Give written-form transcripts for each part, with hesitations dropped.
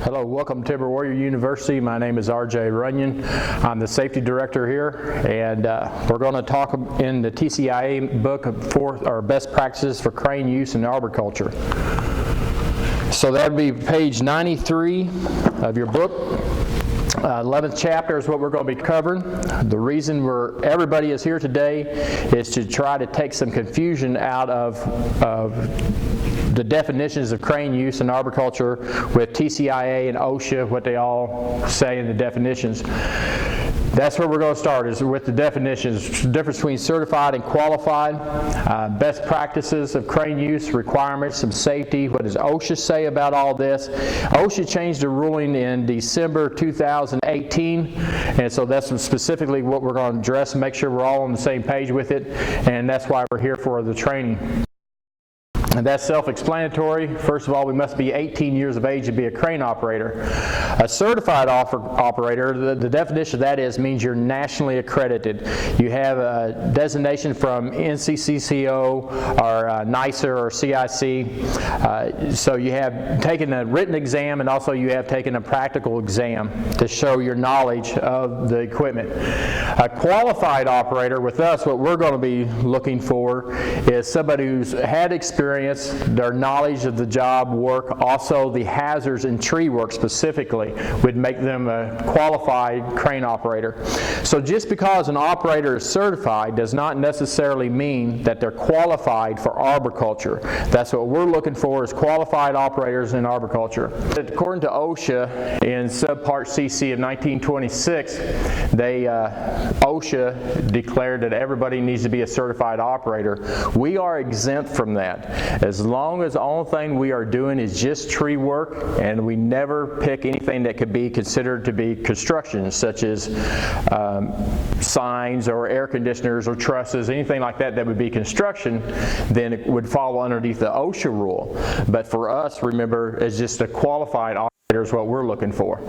Hello, welcome to Timber Warrior University. My name is RJ Runyon. I'm the safety director here, and we're going to talk in the TCIA book of best practices for crane use in arboriculture. So that would be page 93 of your book. 11th chapter is what we're going to be covering. The reason everybody is here today is to try to take some confusion out of the definitions of crane use in arboriculture with TCIA and OSHA, what they all say in the definitions. That's where we're going to start, is with the definitions. The difference between certified and qualified, best practices of crane use, requirements, some safety. What does OSHA say about all this? OSHA changed the ruling in December 2018, and so that's specifically what we're going to address and make sure we're all on the same page with it, and that's why we're here for the training. And that's self-explanatory. First of all, we must be 18 years of age to be a crane operator. A certified operator, the definition of that means you're nationally accredited. You have a designation from NCCCO or NYSER or CIC. So you have taken a written exam, and also you have taken a practical exam to show your knowledge of the equipment. A qualified operator with us, what we're going to be looking for is somebody who's had experience, their knowledge of the job work, also the hazards and tree work specifically would make them a qualified crane operator. So just because an operator is certified does not necessarily mean that they're qualified for arboriculture. That's what we're looking for, is qualified operators in arboriculture. According to OSHA in subpart CC of 1926, OSHA declared that everybody needs to be a certified operator. We are exempt from that. As long as the only thing we are doing is just tree work, and we never pick anything that could be considered to be construction, such as signs or air conditioners or trusses, anything like that would be construction, then it would fall underneath the OSHA rule. But for us, remember, it's just a qualified operator is what we're looking for.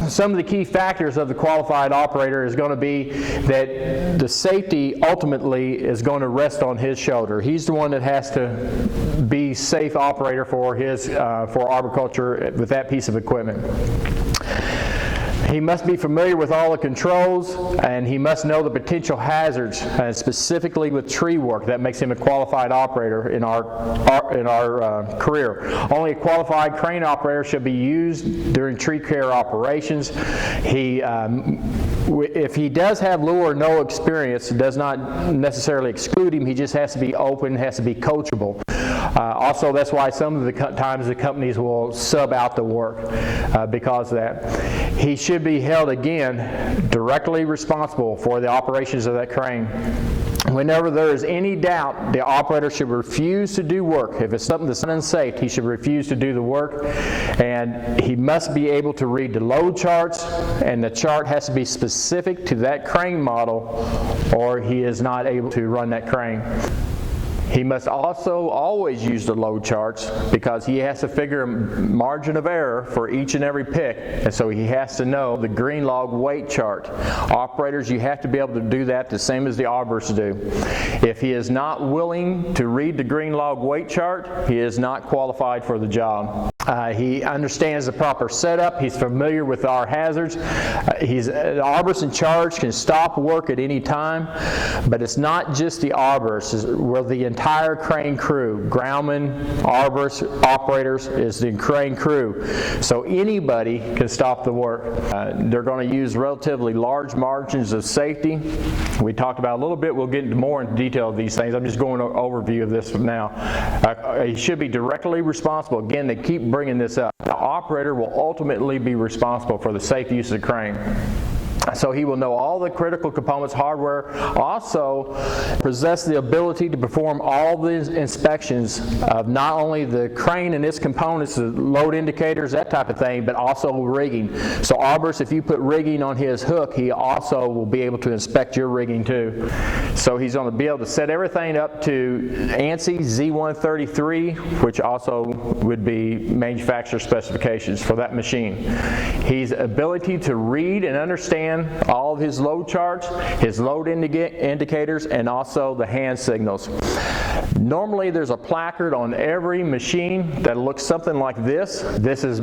Some of the key factors of the qualified operator is going to be that the safety ultimately is going to rest on his shoulder. He's the one that has to be safe operator for arboriculture with that piece of equipment. He must be familiar with all the controls, and he must know the potential hazards, specifically with tree work. That makes him a qualified operator in our career. Only a qualified crane operator should be used during tree care operations. If he does have little or no experience, it does not necessarily exclude him. He just has to be open, has to be coachable. Also, that's why some of the times the companies will sub out the work because of that. He should be held, again, directly responsible for the operations of that crane. Whenever there is any doubt, the operator should refuse to do work. If it's something that's unsafe, he should refuse to do the work. And he must be able to read the load charts, and the chart has to be specific to that crane model, or he is not able to run that crane. He must also always use the load charts, because he has to figure a margin of error for each and every pick, and so he has to know the green log weight chart. Operators, you have to be able to do that the same as the arborists do. If he is not willing to read the green log weight chart, he is not qualified for the job. He understands the proper setup. He's familiar with our hazards. The arborist in charge can stop work at any time, but it's not just the arborist. We're the entire crane crew. Groundmen, arborists, operators is the crane crew. So anybody can stop the work. They're going to use relatively large margins of safety. We talked about a little bit. We'll get into more into detail of these things. I'm just going over an overview of this now. He should be directly responsible. Again, they keep bringing this up. The operator will ultimately be responsible for the safe use of the crane. So he will know all the critical components, hardware, also possess the ability to perform all the inspections of not only the crane and its components, the load indicators, that type of thing, but also rigging. So arborist, if you put rigging on his hook, he also will be able to inspect your rigging too. So he's going to be able to set everything up to ANSI Z133, which also would be manufacturer specifications for that machine. His ability to read and understand understand all of his load charts, his load indicators, and also the hand signals. Normally there's a placard on every machine that looks something like this. This is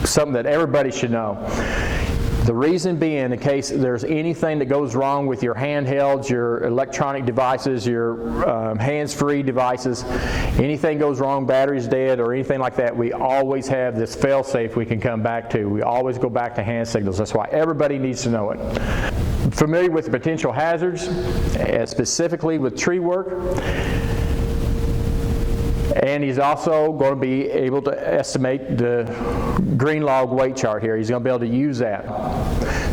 something that everybody should know. The reason being, in case there's anything that goes wrong with your handhelds, your electronic devices, your hands-free devices, anything goes wrong, battery's dead or anything like that, we always have this fail-safe we can come back to. We always go back to hand signals. That's why everybody needs to know it. Familiar with the potential hazards, specifically with tree work. And he's also going to be able to estimate the green log weight chart here. He's going to be able to use that.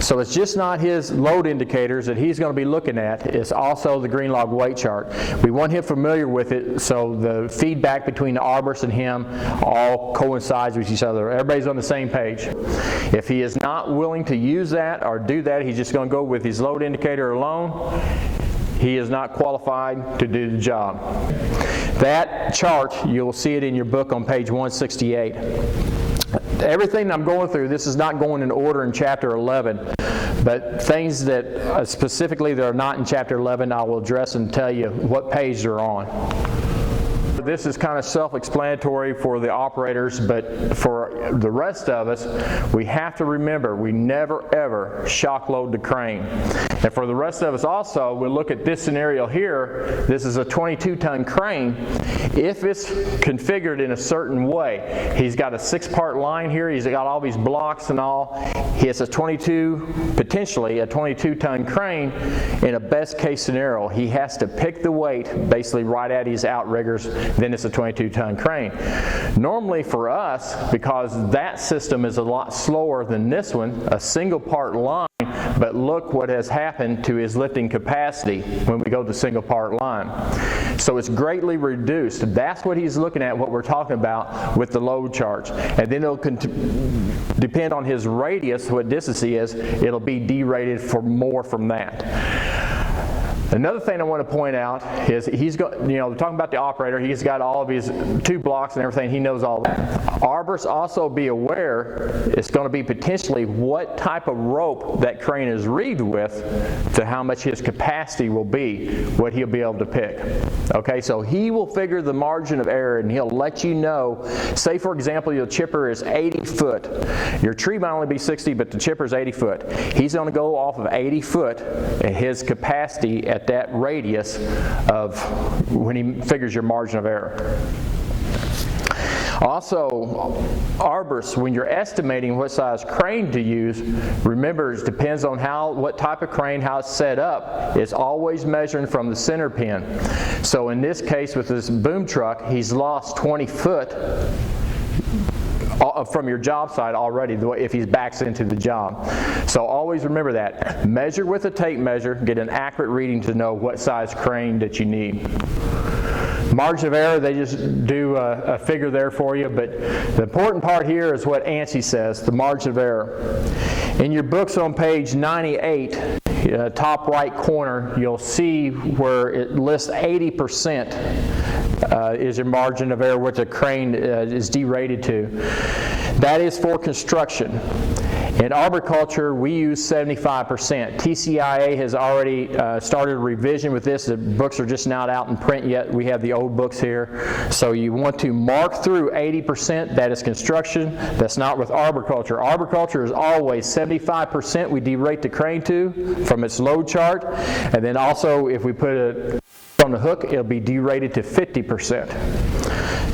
So it's just not his load indicators that he's going to be looking at, it's also the green log weight chart. We want him familiar with it so the feedback between the arborist and him all coincides with each other. Everybody's on the same page. If he is not willing to use that or do that, he's just going to go with his load indicator alone, he is not qualified to do the job. That chart, you'll see it in your book on page 168. Everything I'm going through, this is not going in order in chapter 11, but things that specifically that are not in chapter 11, I will address and tell you what page they're on. This is kind of self-explanatory for the operators, but for the rest of us, we have to remember we never ever shock load the crane. And for the rest of us also, we look at this scenario here. This is a 22-ton crane. If it's configured in a certain way, he's got a 6-part line here, he's got all these blocks and all. It's a potentially a 22-ton crane. In a best case scenario, he has to pick the weight basically right at his outriggers, then it's a 22-ton crane. Normally for us, because that system is a lot slower than this one, a single part line, but look what has happened to his lifting capacity when we go to single part line. So it's greatly reduced. That's what he's looking at, what we're talking about with the load charts. And then it'll depend on his radius, what distance he is, it'll be derated for more from that. Another thing I want to point out is he's got, we're talking about the operator, he's got all of his 2 blocks and everything, he knows all that. Arborists also be aware it's going to be potentially what type of rope that crane is reeved with to how much his capacity will be, what he'll be able to pick. Okay, so he will figure the margin of error and he'll let you know, say for example your chipper is 80 foot. Your tree might only be 60, but the chipper is 80 foot. He's going to go off of 80 foot at his capacity at that radius of when he figures your margin of error. Also, arborists, when you're estimating what size crane to use, remember it depends on what type of crane, how it's set up. It's always measuring from the center pin. So in this case with this boom truck, he's lost 20 foot from your job site already if he backs into the job. So always remember that. Measure with a tape measure, get an accurate reading to know what size crane that you need. Margin of error, they just do a figure there for you, but the important part here is what ANSI says, the margin of error. In your books on page 98, top right corner, you'll see where it lists 80% is your margin of error, what the crane is derated to. That is for construction. In arboriculture, we use 75%. TCIA has already started a revision with this. The books are just not out in print yet. We have the old books here. So you want to mark through 80%. That is construction. That's not with arboriculture. Arboriculture is always 75% we derate the crane to from its load chart. And then also, if we put it on the hook, it'll be derated to 50%.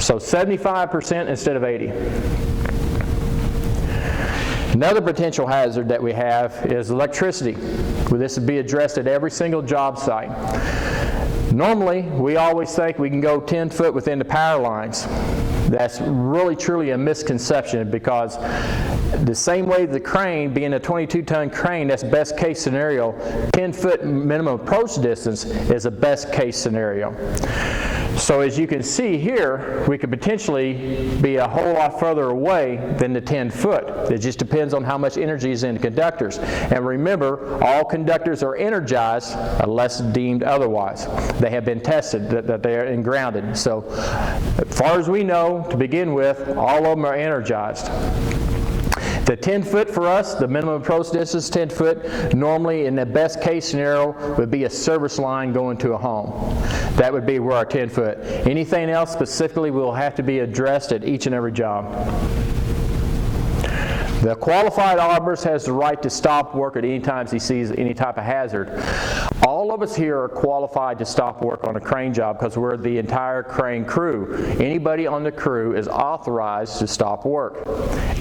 So 75% instead of 80. Another potential hazard that we have is electricity. This would be addressed at every single job site. Normally, we always think we can go 10 foot within the power lines. That's really truly a misconception, because the same way the crane, being a 22-ton crane, that's best case scenario, 10 foot minimum approach distance is a best case scenario. So as you can see here, we could potentially be a whole lot further away than the 10 foot. It just depends on how much energy is in the conductors. And remember, all conductors are energized unless deemed otherwise. They have been tested, that they are grounded. So as far as we know, to begin with, all of them are energized. The 10 foot for us, the minimum approach distance is 10 foot. Normally, in the best case scenario, would be a service line going to a home. That would be where our 10 foot. Anything else specifically will have to be addressed at each and every job. The qualified arborist has the right to stop work at any time he sees any type of hazard. All of us here are qualified to stop work on a crane job because we're the entire crane crew. Anybody on the crew is authorized to stop work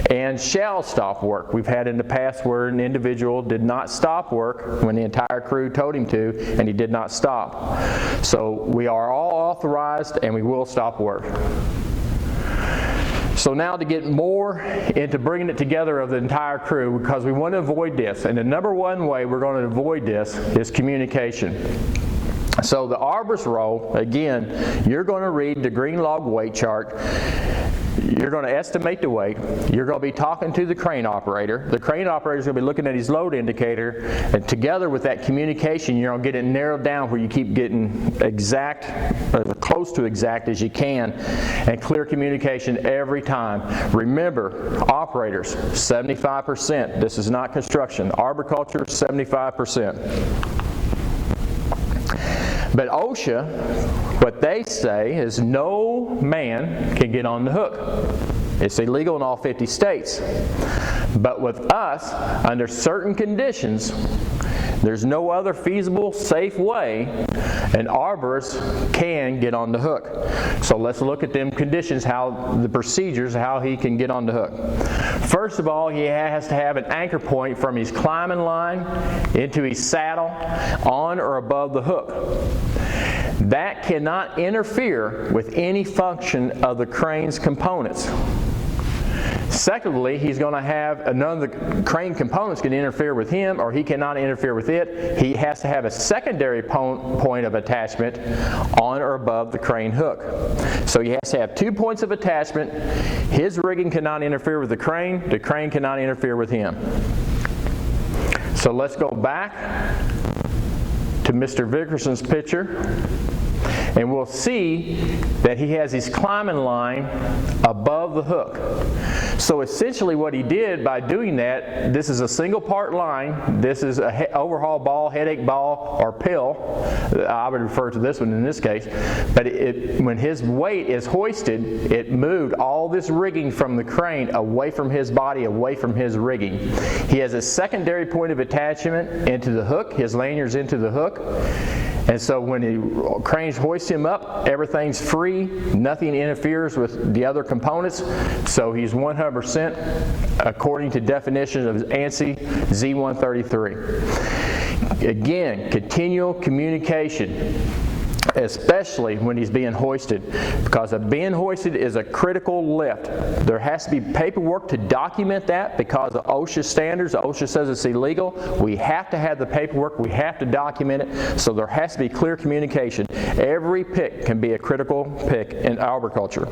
and shall stop work. We've had in the past where an individual did not stop work when the entire crew told him to, and he did not stop. So we are all authorized and we will stop work. So now to get more into bringing it together of the entire crew, because we want to avoid this, and the number one way we're going to avoid this is communication. So the arborist role, again, you're going to read the green log weight chart. You're going to estimate the weight. You're going to be talking to the crane operator. The crane operator is going to be looking at his load indicator, and together with that communication, you're going to get it narrowed down where you keep getting exact, as close to exact as you can, and clear communication every time. Remember, operators, 75%. This is not construction. Arboriculture, 75%. But OSHA, what they say is no man can get on the hook. It's illegal in all 50 states. But with us, under certain conditions, there's no other feasible, safe way an arborist can get on the hook. So let's look at them conditions, how the procedures, how he can get on the hook. First of all, he has to have an anchor point from his climbing line into his saddle on or above the hook. That cannot interfere with any function of the crane's components. Secondly, he's going to have none of the crane components can interfere with him, or he cannot interfere with it. He has to have a secondary point of attachment on or above the crane hook. So he has to have 2 points of attachment. His rigging cannot interfere with the crane cannot interfere with him. So let's go back to Mr. Vickerson's picture, and we'll see that he has his climbing line above the hook. So essentially what he did by doing that, this is a single part line, this is an overhaul ball, headache ball, or pill. I would refer to this one in this case. But when his weight is hoisted, it moved all this rigging from the crane away from his body, away from his rigging. He has a secondary point of attachment into the hook, his lanyard's into the hook. And so when the cranes hoist him up, everything's free, nothing interferes with the other components, so he's 100% according to definitions of ANSI Z133. Again, continual communication, especially when he's being hoisted, because being hoisted is a critical lift. There has to be paperwork to document that because of OSHA standards. OSHA says it's illegal. We have to have the paperwork. We have to document it. So there has to be clear communication. Every pick can be a critical pick in arboriculture.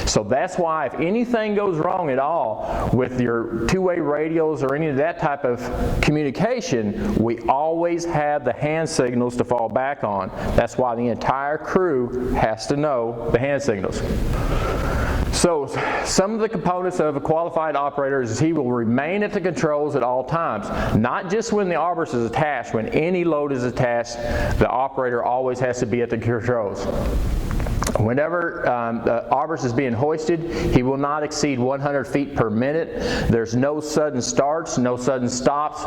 So that's why if anything goes wrong at all with your two-way radios or any of that type of communication, we always have the hand signals to fall back on. That's why the entire crew has to know the hand signals. So some of the components of a qualified operator is he will remain at the controls at all times. Not just when the arborist is attached. When any load is attached, the operator always has to be at the controls. Whenever the arborist is being hoisted, he will not exceed 100 feet per minute. There's no sudden starts, no sudden stops.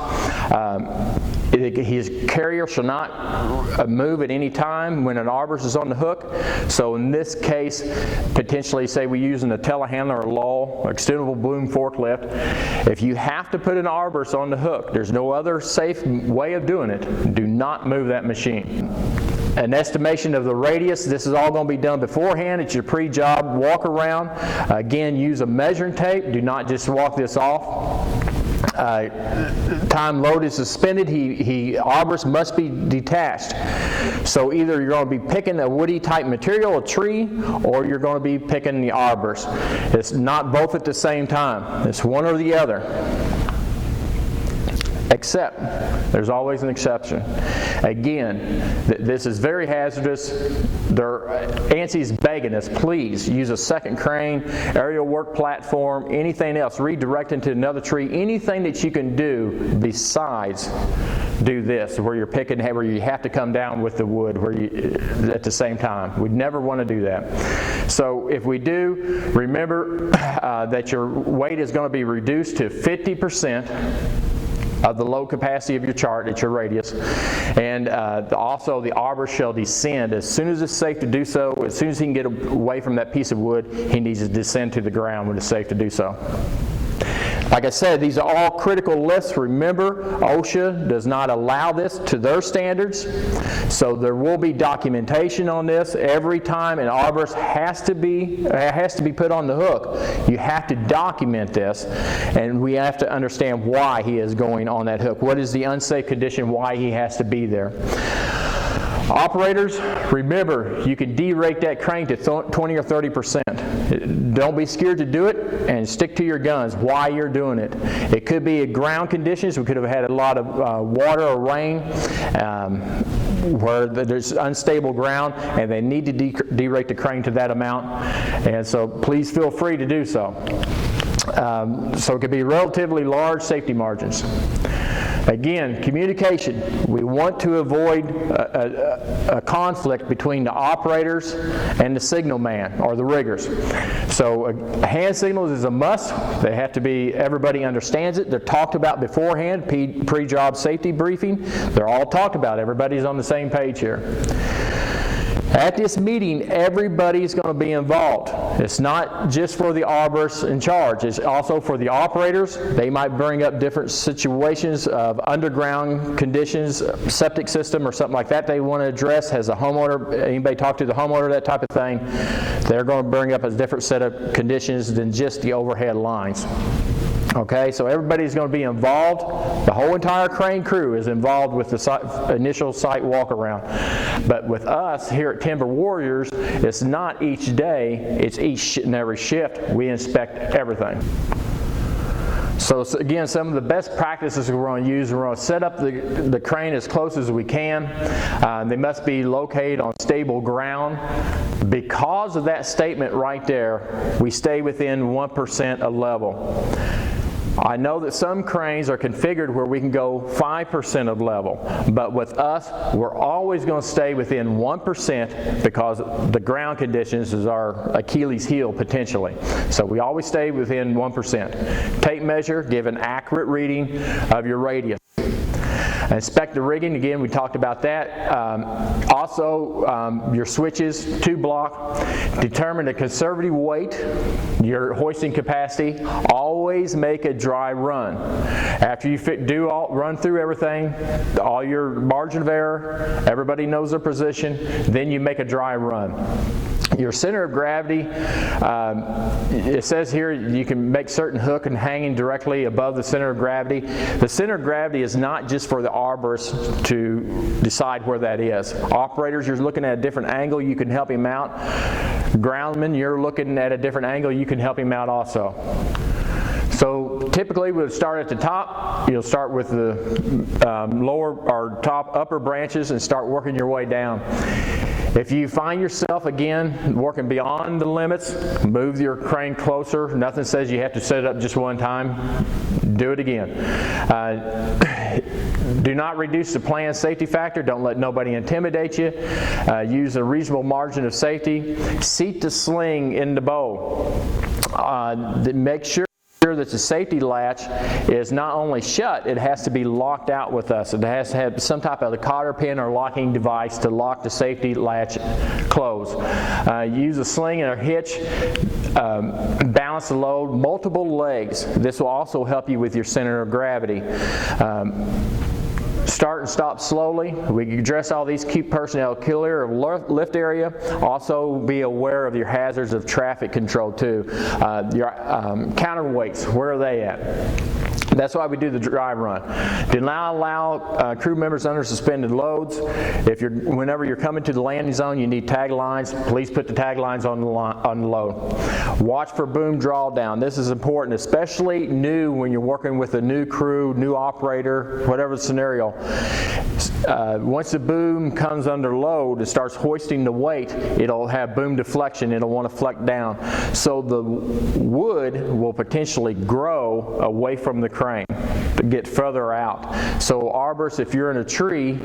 His carrier shall not move at any time when an arborist is on the hook. So in this case, potentially say we're using a telehandler or lull, extendable boom forklift. If you have to put an arborist on the hook, there's no other safe way of doing it. Do not move that machine. An estimation of the radius, this is all going to be done beforehand. It's your pre-job walk around. Again, use a measuring tape. Do not just walk this off. Time load is suspended, arborist must be detached. So either you're going to be picking a woody type material, a tree, or you're going to be picking the arborist. It's not both at the same time. It's one or the other. Except, there's always an exception. Again, this is very hazardous. ANSI's begging us, please use a second crane, aerial work platform, anything else, redirect into another tree, anything that you can do besides do this, where you're picking, where you have to come down with the wood at the same time. We'd never want to do that. So if we do, remember that your weight is going to be reduced to 50% of the load capacity of your chart at your radius. And also the arborist shall descend as soon as it's safe to do so. As soon as he can get away from that piece of wood, he needs to descend to the ground when it's safe to do so. Like I said, these are all critical lists. Remember, OSHA does not allow this to their standards, so there will be documentation on this every time an arborist has to be put on the hook. You have to document this, and we have to understand why he is going on that hook. What is the unsafe condition, why he has to be there. Operators, remember, you can derate that crane to 20 or 30%. Don't be scared to do it, and stick to your guns why you're doing it. It could be ground conditions. We could have had a lot of water or rain where there's unstable ground, and they need to derate the crane to that amount. And so please feel free to do so. So it could be relatively large safety margins. Again, communication. We want to avoid a conflict between the operators and the signal man or the riggers. So hand signals is a must. They have to be, everybody understands it. They're talked about beforehand, pre-job safety briefing. They're all talked about. Everybody's on the same page here. At this meeting, everybody's going to be involved. It's not just for the arborists in charge. It's also for the operators. They might bring up different situations of underground conditions, septic system or something like that they want to address. Has a homeowner, anybody talk to the homeowner, that type of thing, they're going to bring up a different set of conditions than just the overhead lines. Okay, so everybody's going to be involved. The whole entire crane crew is involved with the initial site walk around. But with us here at Timber Warriors, it's not each day, it's each and every shift. We inspect everything. So again, some of the best practices we're going to use, we're going to set up the crane as close as we can. They must be located on stable ground. Because of that statement right there, we stay within 1% of level. I know that some cranes are configured where we can go 5% of level, but with us, we're always going to stay within 1% because the ground conditions is our Achilles heel potentially. So we always stay within 1%. Tape measure, give an accurate reading of your radius. Inspect the rigging, again we talked about that. Also your switches, 2-block. Determine the conservative weight, your hoisting capacity. Always make a dry run. After you run through everything, all your margin of error, everybody knows their position, then you make a dry run. Your center of gravity, it says here you can make certain hook and hanging directly above the center of gravity. The center of gravity is not just for the arborist to decide where that is. Operators, you're looking at a different angle, you can help him out. Groundmen, you're looking at a different angle, you can help him out also. So typically we'll start at the top. You'll start with the lower or upper branches and start working your way down. If you find yourself, again, working beyond the limits, move your crane closer. Nothing says you have to set it up just one time. Do it again. Do not reduce the planned safety factor. Don't let nobody intimidate you. Use a reasonable margin of safety. Seat the sling in the bow. Make sure that the safety latch is not only shut, it has to be locked out with us. It has to have some type of a cotter pin or locking device to lock the safety latch closed. Use a sling and a hitch. Balance the load, multiple legs. This will also help you with your center of gravity. Start and stop slowly. We can address all these. Keep personnel clear of lift area. Also be aware of your hazards of traffic control too. Your counterweights, where are they at? That's why we do the dry run. Do not allow crew members under suspended loads. Whenever you're coming to the landing zone, you need tag lines. Please put the tag lines on the load. Watch for boom drawdown. This is important, especially new when you're working with a new crew, new operator, whatever the scenario. once the boom comes under load and starts hoisting the weight, it'll have boom deflection. It'll want to flex down. So the wood will potentially grow away from the crane to get further out. So arborists, if you're in a tree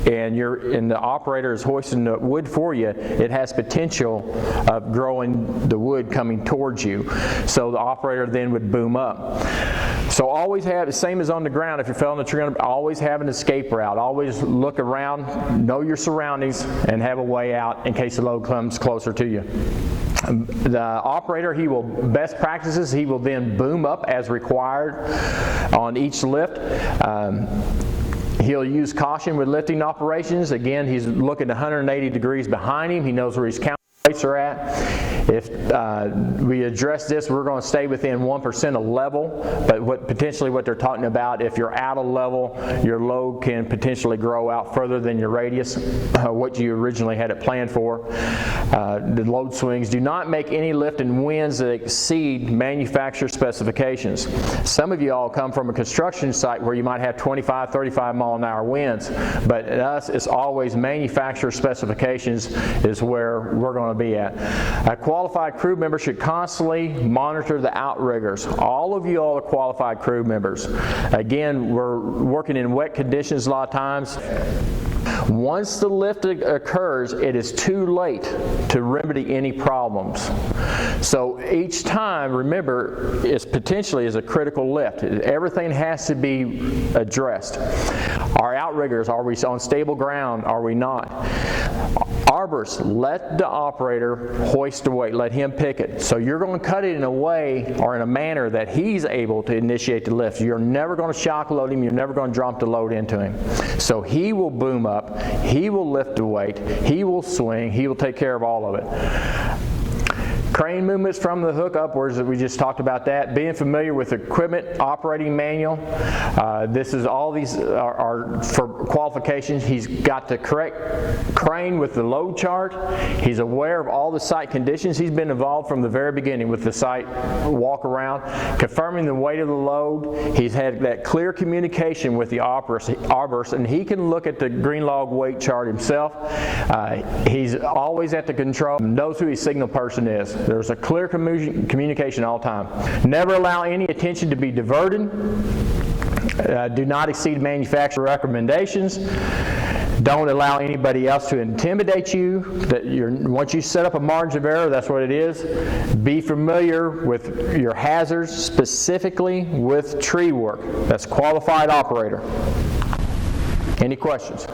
and the operator is hoisting the wood for you, it has potential of growing the wood coming towards you. So the operator then would boom up. So always have, the same as on the ground, if you're felling a tree, always have an escape route. Always look around, know your surroundings, and have a way out in case the load comes closer to you. The operator, best practices, he will then boom up as required on each lift. He'll use caution with lifting operations. Again, he's looking 180 degrees behind him. He knows where his count weights are at. If we address this, we're going to stay within 1% of level, but potentially what they're talking about, if you're out of level, your load can potentially grow out further than your radius, what you originally had it planned for. The load swings. Do not make any lift in winds that exceed manufacturer specifications. Some of you all come from a construction site where you might have 25, 35 mile an hour winds, but at us, it's always manufacturer specifications is where we're going to be at. A qualified crew member should constantly monitor the outriggers. All of you all are qualified crew members. Again, we're working in wet conditions a lot of times. Once the lift occurs, it is too late to remedy any problems. So each time, remember, it's potentially is a critical lift. Everything has to be addressed. Our outriggers, are we on stable ground? Are we not? Arborists, let the operator hoist the weight. Let him pick it. So you're going to cut it in a way or in a manner that he's able to initiate the lift. You're never going to shock load him. You're never going to drop the load into him. So he will boom up. He will lift the weight. He will swing. He will take care of all of it. Crane movements from the hook upwards, we just talked about that. Being familiar with the equipment operating manual. This is all these are for qualifications. He's got the correct crane with the load chart. He's aware of all the site conditions. He's been involved from the very beginning with the site walk around, confirming the weight of the load. He's had that clear communication with the arborist, and he can look at the green log weight chart himself. He's always at the control, knows who his signal person is. There's a clear communication all the time. Never allow any attention to be diverted. Do not exceed manufacturer recommendations. Don't allow anybody else to intimidate you. Once you set up a margin of error, that's what it is. Be familiar with your hazards, specifically with tree work. That's qualified operator. Any questions?